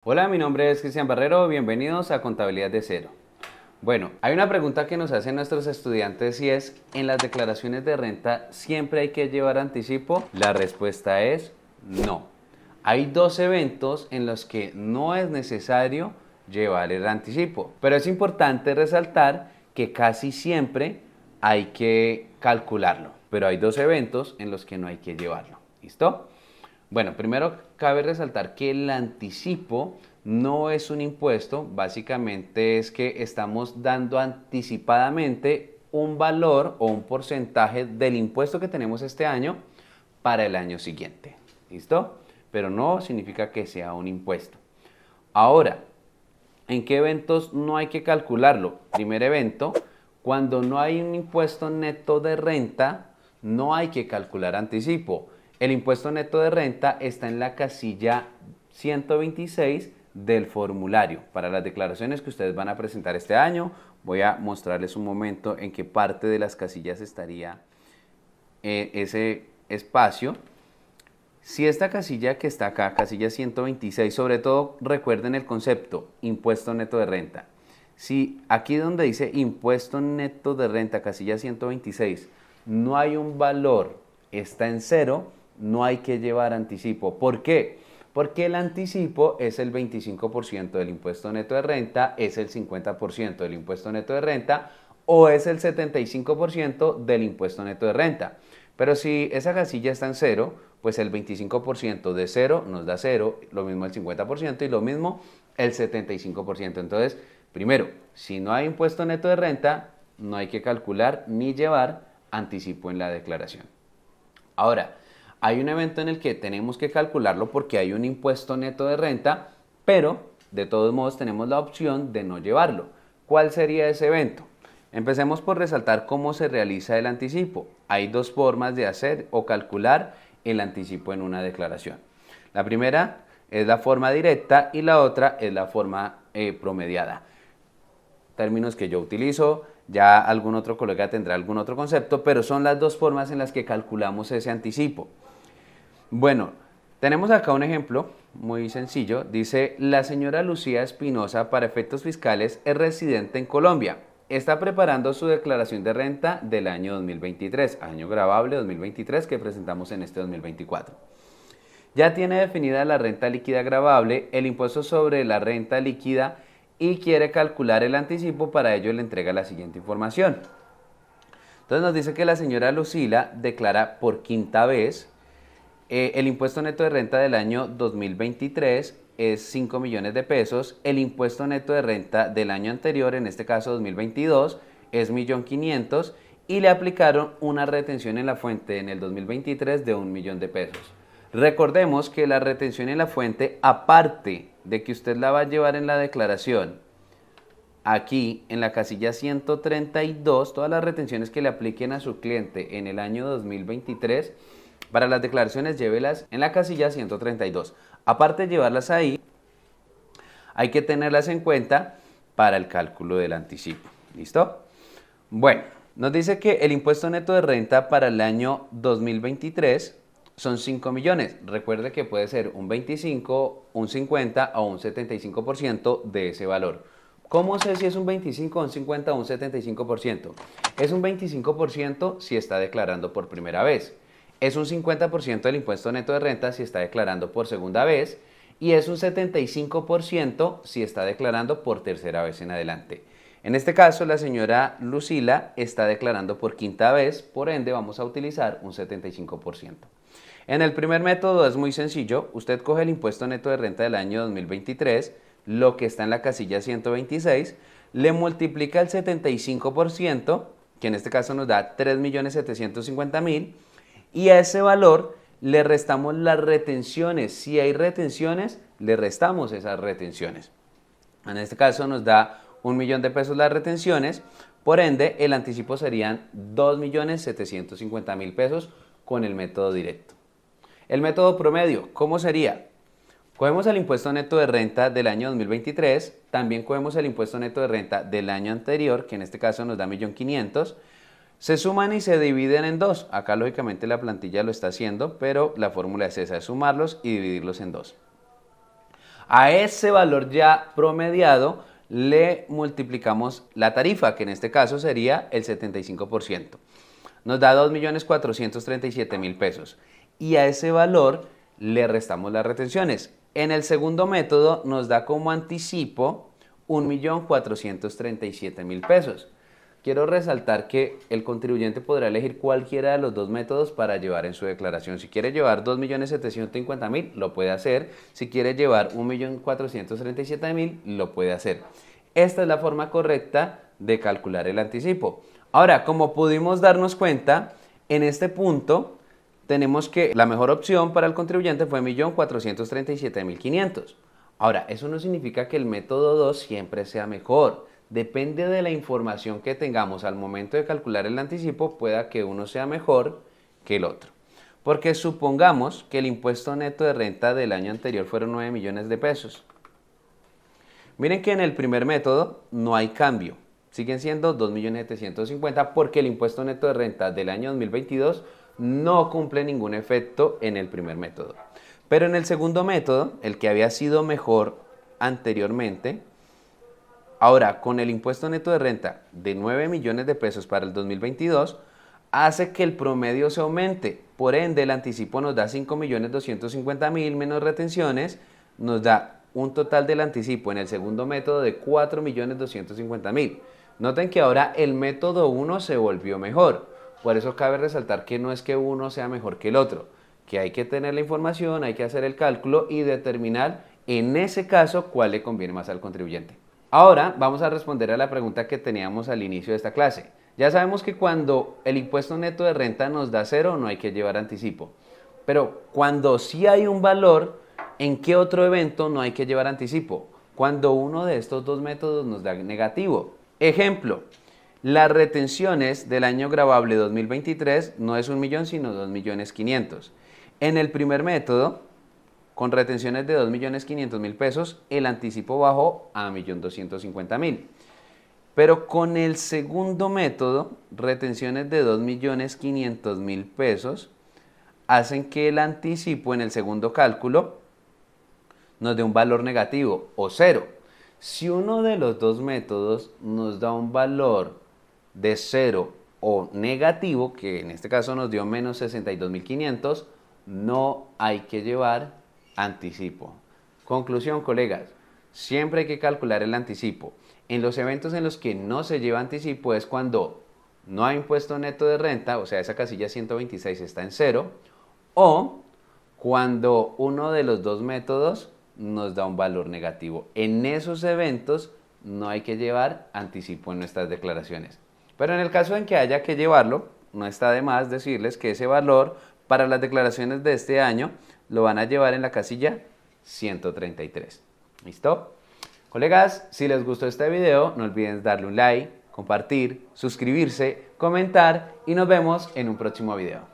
Hola, mi nombre es Cristian Barrero, bienvenidos a Contabilidad de Cero. Bueno, hay una pregunta que nos hacen nuestros estudiantes y es, ¿en las declaraciones de renta siempre hay que llevar anticipo? La respuesta es no. Hay dos eventos en los que no es necesario llevar el anticipo, pero es importante resaltar que casi siempre hay que calcularlo, pero hay dos eventos en los que no hay que llevarlo. ¿Listo? Bueno, primero cabe resaltar que el anticipo no es un impuesto, básicamente es que estamos dando anticipadamente un valor o un porcentaje del impuesto que tenemos este año para el año siguiente. ¿Listo? Pero no significa que sea un impuesto. Ahora, ¿en qué eventos no hay que calcularlo? Primer evento, cuando no hay un impuesto neto de renta, no hay que calcular anticipo. El impuesto neto de renta está en la casilla 126 del formulario. Para las declaraciones que ustedes van a presentar este año, voy a mostrarles un momento en qué parte de las casillas estaría ese espacio. Si esta casilla que está acá, casilla 126, sobre todo recuerden el concepto, impuesto neto de renta. Si aquí donde dice impuesto neto de renta, casilla 126, no hay un valor, está en cero, no hay que llevar anticipo. ¿Por qué? Porque el anticipo es el 25% del impuesto neto de renta, es el 50% del impuesto neto de renta o es el 75% del impuesto neto de renta. Pero si esa casilla está en cero, pues el 25% de cero nos da cero, lo mismo el 50% y lo mismo el 75%. Entonces, primero, si no hay impuesto neto de renta, no hay que calcular ni llevar anticipo en la declaración. Ahora, hay un evento en el que tenemos que calcularlo porque hay un impuesto neto de renta, pero de todos modos tenemos la opción de no llevarlo. ¿Cuál sería ese evento? Empecemos por resaltar cómo se realiza el anticipo. Hay dos formas de hacer o calcular el anticipo en una declaración. La primera es la forma directa y la otra es la forma promediada. Términos que yo utilizo, ya algún otro colega tendrá algún otro concepto, pero son las dos formas en las que calculamos ese anticipo. Bueno, tenemos acá un ejemplo muy sencillo. Dice, la señora Lucía Espinosa, para efectos fiscales, es residente en Colombia. Está preparando su declaración de renta del año 2023, año gravable 2023 que presentamos en este 2024. Ya tiene definida la renta líquida gravable, el impuesto sobre la renta líquida y quiere calcular el anticipo. Para ello le entrega la siguiente información. Entonces nos dice que la señora Lucila declara por quinta vez el impuesto neto de renta del año 2023 es 5 millones de pesos. El impuesto neto de renta del año anterior, en este caso 2022, es 1.500.000 y le aplicaron una retención en la fuente en el 2023 de 1 millón de pesos. Recordemos que la retención en la fuente, aparte de que usted la va a llevar en la declaración, aquí en la casilla 132, todas las retenciones que le apliquen a su cliente en el año 2023, para las declaraciones llévelas en la casilla 132. Aparte de llevarlas ahí, hay que tenerlas en cuenta para el cálculo del anticipo. ¿Listo? Bueno, nos dice que el impuesto neto de renta para el año 2023 son 5 millones. Recuerde que puede ser un 25, un 50 o un 75% de ese valor. ¿Cómo sé si es un 25, un 50 o un 75%? Es un 25% si está declarando por primera vez. Es un 50% del impuesto neto de renta si está declarando por segunda vez y es un 75% si está declarando por tercera vez en adelante. En este caso, la señora Lucila está declarando por quinta vez, por ende vamos a utilizar un 75%. En el primer método es muy sencillo, usted coge el impuesto neto de renta del año 2023, lo que está en la casilla 126, le multiplica el 75%, que en este caso nos da 3.750.000, y a ese valor le restamos las retenciones. Si hay retenciones, le restamos esas retenciones. En este caso nos da 1 millón de pesos las retenciones, por ende el anticipo serían 2.750.000 pesos con el método directo. El método promedio, ¿cómo sería? Cogemos el impuesto neto de renta del año 2023, también cogemos el impuesto neto de renta del año anterior, que en este caso nos da 1.500.000, se suman y se dividen en dos. Acá lógicamente la plantilla lo está haciendo, pero la fórmula es esa, es sumarlos y dividirlos en dos. A ese valor ya promediado le multiplicamos la tarifa, que en este caso sería el 75%. Nos da 2.437.000 pesos. Y a ese valor le restamos las retenciones. En el segundo método nos da como anticipo 1.437.000 pesos. Quiero resaltar que el contribuyente podrá elegir cualquiera de los dos métodos para llevar en su declaración. Si quiere llevar 2.750.000, lo puede hacer. Si quiere llevar 1.437.000, lo puede hacer. Esta es la forma correcta de calcular el anticipo. Ahora, como pudimos darnos cuenta, en este punto tenemos que la mejor opción para el contribuyente fue 1.437.500. Ahora, eso no significa que el método 2 siempre sea mejor. Depende de la información que tengamos al momento de calcular el anticipo, pueda que uno sea mejor que el otro. Porque supongamos que el impuesto neto de renta del año anterior fueron 9 millones de pesos. Miren que en el primer método no hay cambio. Siguen siendo 2.750.000 porque el impuesto neto de renta del año 2022 no cumple ningún efecto en el primer método. Pero en el segundo método, el que había sido mejor anteriormente, ahora con el impuesto neto de renta de 9 millones de pesos para el 2022, hace que el promedio se aumente. Por ende, el anticipo nos da 5.250.000 menos retenciones, nos da un total del anticipo en el segundo método de 4.250.000. Noten que ahora el método 1 se volvió mejor. Por eso cabe resaltar que no es que uno sea mejor que el otro, que hay que tener la información, hay que hacer el cálculo y determinar en ese caso cuál le conviene más al contribuyente. Ahora vamos a responder a la pregunta que teníamos al inicio de esta clase. Ya sabemos que cuando el impuesto neto de renta nos da 0 no hay que llevar anticipo. Pero cuando sí hay un valor, ¿en qué otro evento no hay que llevar anticipo? Cuando uno de estos dos métodos nos da negativo. Ejemplo, las retenciones del año gravable 2023 no es 1.000.000 sino 2.500.000. En el primer método, con retenciones de 2.500.000 pesos, el anticipo bajó a 1.250.000. Pero con el segundo método, retenciones de 2.500.000 pesos hacen que el anticipo en el segundo cálculo nos dé un valor negativo o 0. Si uno de los dos métodos nos da un valor de 0 o negativo, que en este caso nos dio menos 62.500, no hay que llevar anticipo. Conclusión, colegas, siempre hay que calcular el anticipo. En los eventos en los que no se lleva anticipo es cuando no hay impuesto neto de renta, o sea, esa casilla 126 está en 0, o cuando uno de los dos métodos nos da un valor negativo. En esos eventos no hay que llevar anticipo en nuestras declaraciones. Pero en el caso en que haya que llevarlo, no está de más decirles que ese valor para las declaraciones de este año lo van a llevar en la casilla 133. ¿Listo? Colegas, si les gustó este video, no olviden darle un like, compartir, suscribirse, comentar y nos vemos en un próximo video.